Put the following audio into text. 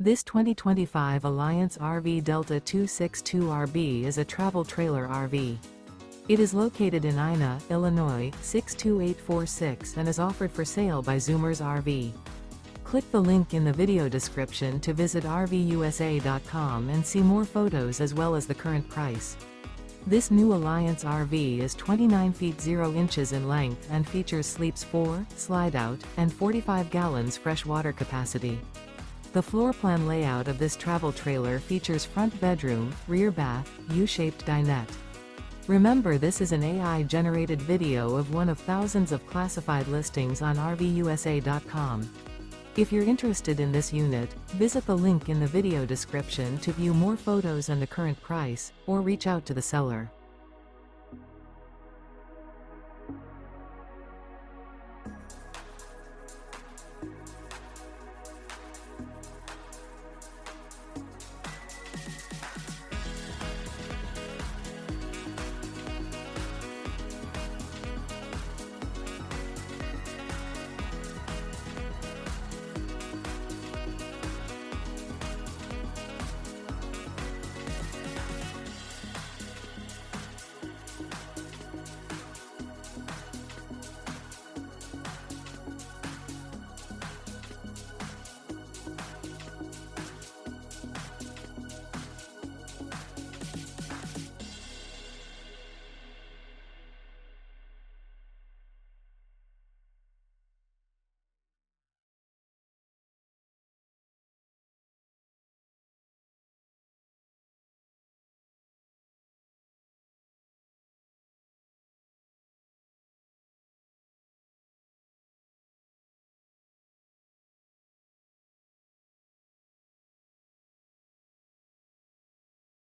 This 2025 Alliance RV Delta 262RB is a travel trailer RV. It is located in Ina, Illinois, 62846 and is offered for sale by Zoomers RV. Click the link in the video description to visit RVUSA.com and see more photos as well as the current price. This new Alliance RV is 29 feet 0 inches in length and features sleeps 4, slide-out, and 45 gallons fresh water capacity. The floor plan layout of this travel trailer features front bedroom, rear bath, U-shaped dinette. Remember, this is an AI-generated video of one of thousands of classified listings on RVUSA.com. If you're interested in this unit, visit the link in the video description to view more photos and the current price, or reach out to the seller.